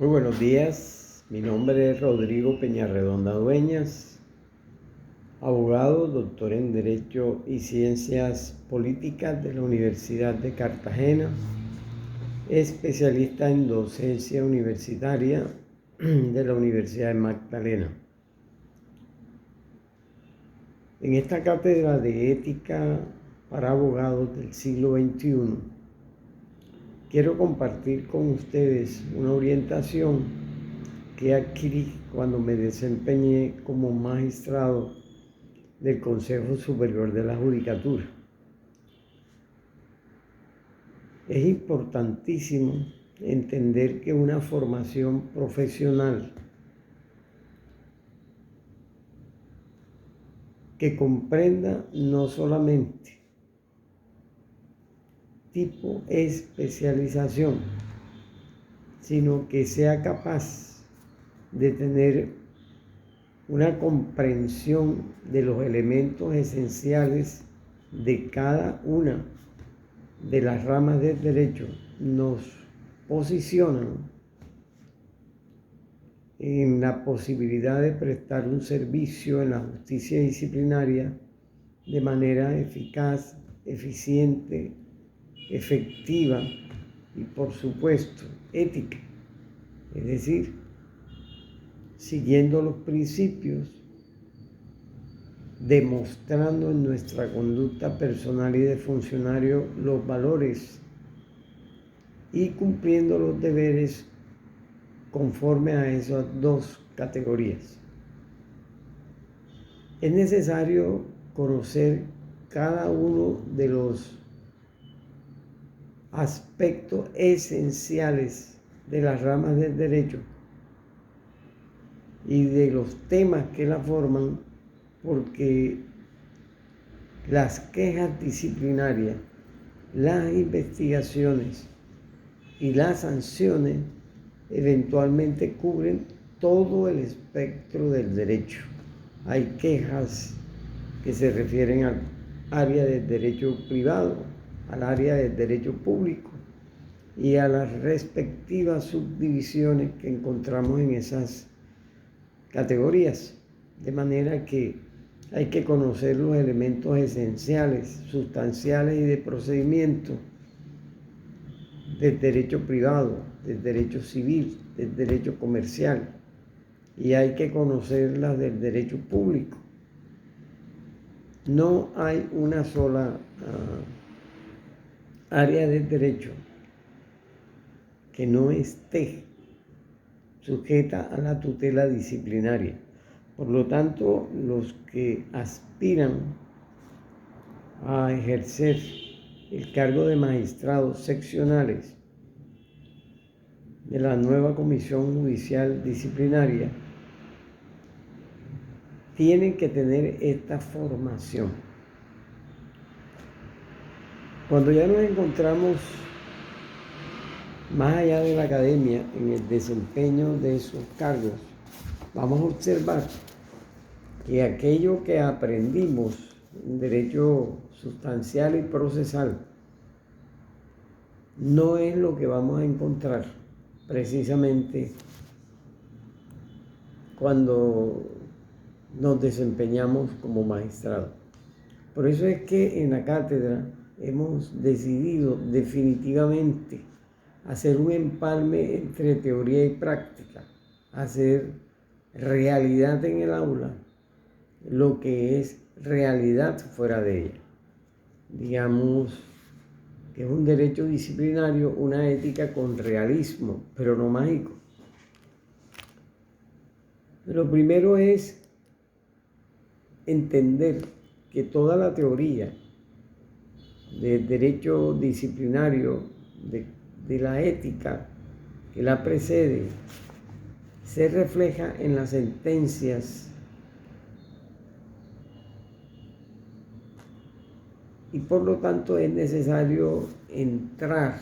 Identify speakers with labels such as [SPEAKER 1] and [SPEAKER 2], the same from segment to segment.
[SPEAKER 1] Muy buenos días, mi nombre es Rodrigo Peñarredonda Dueñas, abogado, doctor en Derecho y Ciencias Políticas de la Universidad de Cartagena, especialista en docencia universitaria de la Universidad de Magdalena. En esta cátedra de ética para abogados del siglo XXI, quiero compartir con ustedes una orientación que adquirí cuando me desempeñé como magistrado del Consejo Superior de la Judicatura. Es importantísimo entender que una formación profesional que comprenda no solamente tipo especialización, sino que sea capaz de tener una comprensión de los elementos esenciales de cada una de las ramas del derecho, nos posicionan en la posibilidad de prestar un servicio en la justicia disciplinaria de manera eficaz, eficiente, efectiva y, por supuesto, ética. Es decir, siguiendo los principios, demostrando en nuestra conducta personal y de funcionario los valores y cumpliendo los deberes conforme a esas dos categorías. Es necesario conocer cada uno de los aspectos esenciales de las ramas del derecho y de los temas que la forman, porque las quejas disciplinarias, las investigaciones y las sanciones eventualmente cubren todo el espectro del derecho. Hay quejas que se refieren al área del derecho privado, al área del derecho público y a las respectivas subdivisiones que encontramos en esas categorías. De manera que hay que conocer los elementos esenciales, sustanciales y de procedimiento del derecho privado, del derecho civil, del derecho comercial, y hay que conocer las del derecho público. No hay una sola área del derecho que no esté sujeta a la tutela disciplinaria. Por lo tanto, los que aspiran a ejercer el cargo de magistrados seccionales de la nueva Comisión Judicial Disciplinaria tienen que tener esta formación. Cuando ya nos encontramos más allá de la academia en el desempeño de esos cargos, vamos a observar que aquello que aprendimos en derecho sustancial y procesal no es lo que vamos a encontrar precisamente cuando nos desempeñamos como magistrados. Por eso es que en la cátedra hemos decidido definitivamente hacer un empalme entre teoría y práctica, hacer realidad en el aula lo que es realidad fuera de ella. Digamos que es un derecho disciplinario, una ética con realismo, pero no mágico. Lo primero es entender que toda la teoría del derecho disciplinario, de la ética que la precede, se refleja en las sentencias y por lo tanto es necesario entrar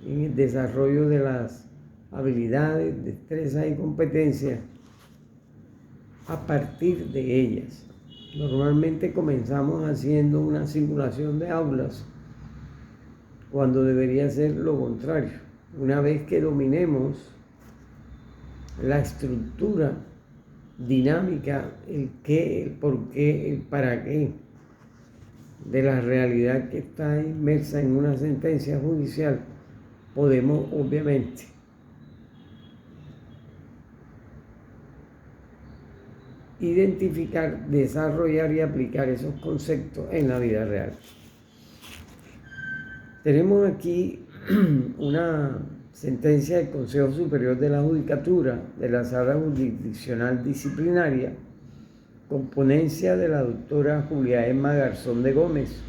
[SPEAKER 1] en el desarrollo de las habilidades, destrezas y competencias a partir de ellas. Normalmente comenzamos haciendo una simulación de aulas cuando debería ser lo contrario. Una vez que dominemos la estructura dinámica, el qué, el por qué, el para qué de la realidad que está inmersa en una sentencia judicial, podemos obviamente identificar, desarrollar y aplicar esos conceptos en la vida real. Tenemos aquí una sentencia del Consejo Superior de la Judicatura de la Sala Jurisdiccional Disciplinaria, con ponencia de la doctora Julia Emma Garzón de Gómez,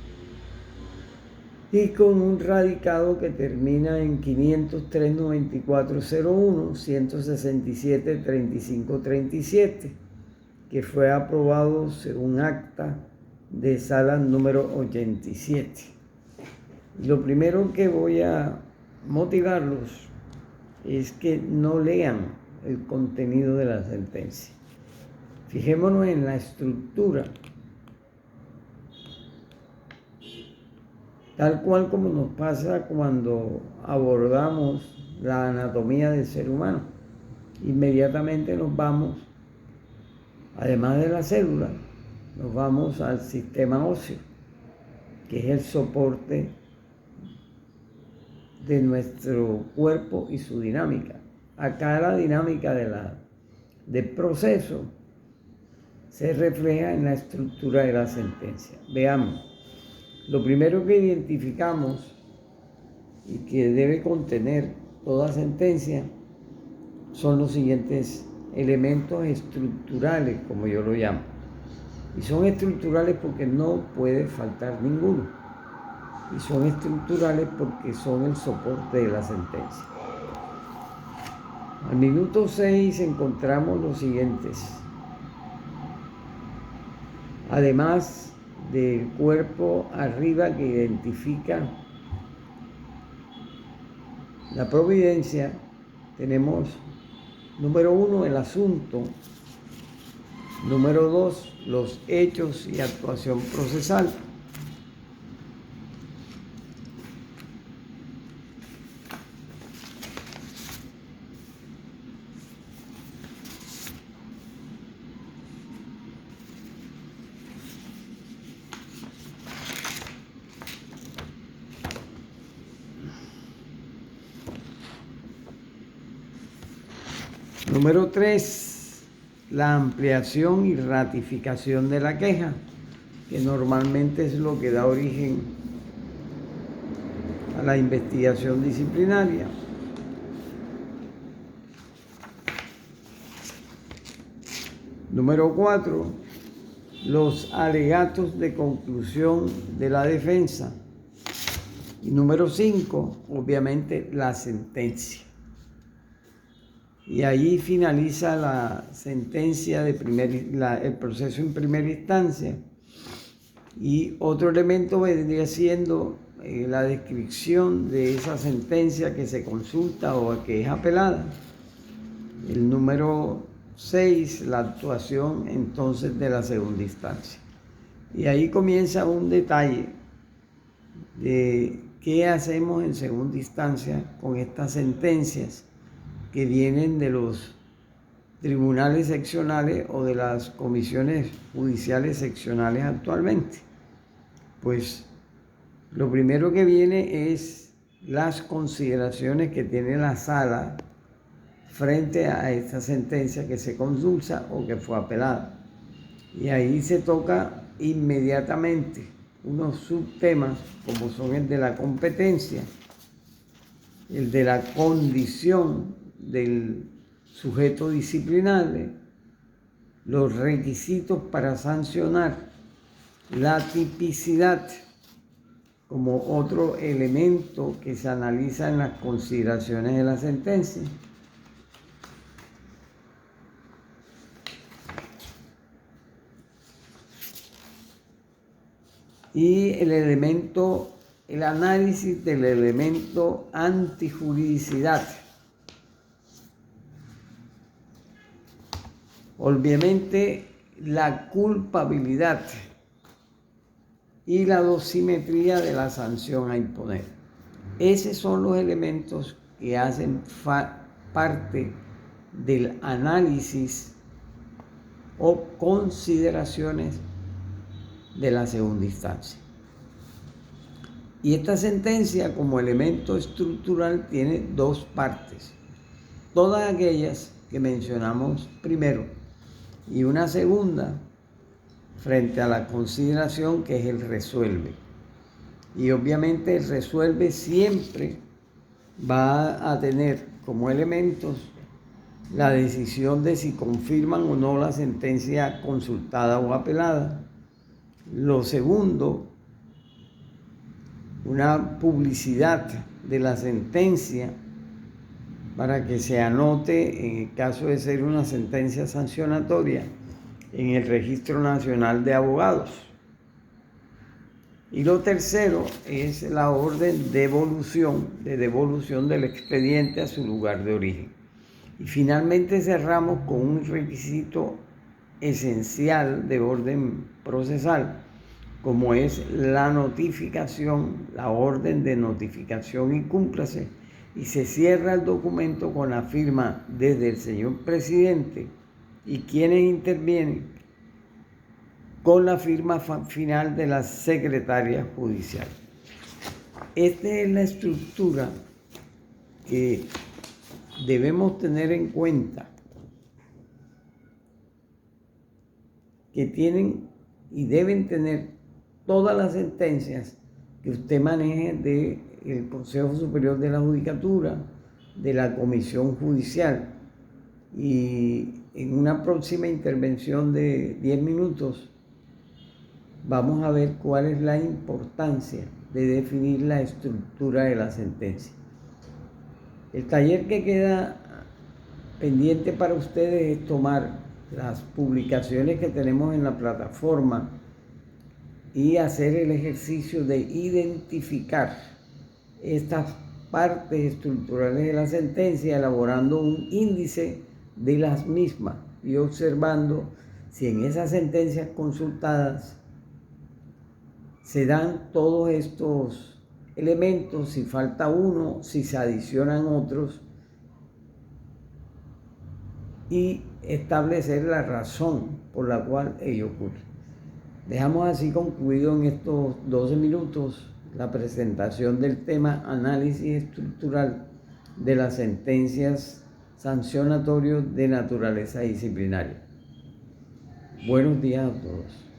[SPEAKER 1] y con un radicado que termina en 503-9401, 167-3537, que fue aprobado según acta de sala número 87. Lo primero que voy a motivarlos es que no lean el contenido de la sentencia. Fijémonos en la estructura, tal cual como nos pasa cuando abordamos la anatomía del ser humano. Inmediatamente nos vamos, además de la célula, nos vamos al sistema óseo, que es el soporte de nuestro cuerpo y su dinámica. Acá la dinámica del proceso se refleja en la estructura de la sentencia. Veamos, lo primero que identificamos y que debe contener toda sentencia son los siguientes elementos estructurales, como yo lo llamo. Y son estructurales porque no puede faltar ninguno. Y son estructurales porque son el soporte de la sentencia. Al minuto 6 encontramos los siguientes. Además del cuerpo arriba que identifica la providencia, tenemos número 1, el asunto. Número 2, los hechos y actuación procesal. Número 3, la ampliación y ratificación de la queja, que normalmente es lo que da origen a la investigación disciplinaria. Número 4, los alegatos de conclusión de la defensa. Y número 5, obviamente, la sentencia. Y ahí finaliza la sentencia de el proceso en primera instancia. Y otro elemento vendría siendo la descripción de esa sentencia que se consulta o que es apelada. El número 6, la actuación entonces de la segunda instancia. Y ahí comienza un detalle de qué hacemos en segunda instancia con estas sentencias que vienen de los tribunales seccionales o de las comisiones judiciales seccionales actualmente. Pues lo primero que viene es las consideraciones que tiene la sala frente a esta sentencia que se consulta o que fue apelada. Y ahí se toca inmediatamente unos subtemas como son el de la competencia, el de la condición del sujeto disciplinario, los requisitos para sancionar, la tipicidad como otro elemento que se analiza en las consideraciones de la sentencia. Y el análisis del elemento antijuridicidad. Obviamente la culpabilidad y la dosimetría de la sanción a imponer. Esos son los elementos que hacen parte del análisis o consideraciones de la segunda instancia. Y esta sentencia, como elemento estructural, tiene dos partes. Todas aquellas que mencionamos primero y una segunda frente a la consideración, que es el resuelve. Y obviamente el resuelve siempre va a tener como elementos la decisión de si confirman o no la sentencia consultada o apelada. Lo segundo, una publicidad de la sentencia para que se anote, en el caso de ser una sentencia sancionatoria, en el Registro Nacional de Abogados. Y lo tercero es la orden de devolución del expediente a su lugar de origen. Y finalmente cerramos con un requisito esencial de orden procesal, como es la notificación, la orden de notificación y cúmplase, y se cierra el documento con la firma desde el señor presidente y quienes intervienen con la firma final de la secretaria judicial. Esta es la estructura que debemos tener en cuenta, que tienen y deben tener todas las sentencias que usted maneje del Consejo Superior de la Judicatura, de la Comisión Judicial. Y en una próxima intervención de 10 minutos vamos a ver cuál es la importancia de definir la estructura de la sentencia. El taller que queda pendiente para ustedes es tomar las publicaciones que tenemos en la plataforma y hacer el ejercicio de identificar estas partes estructurales de la sentencia, elaborando un índice de las mismas y observando si en esas sentencias consultadas se dan todos estos elementos, si falta uno, si se adicionan otros, y establecer la razón por la cual ello ocurre. Dejamos así concluido en estos 12 minutos la presentación del tema análisis estructural de las sentencias sancionatorias de naturaleza disciplinaria. Buenos días a todos.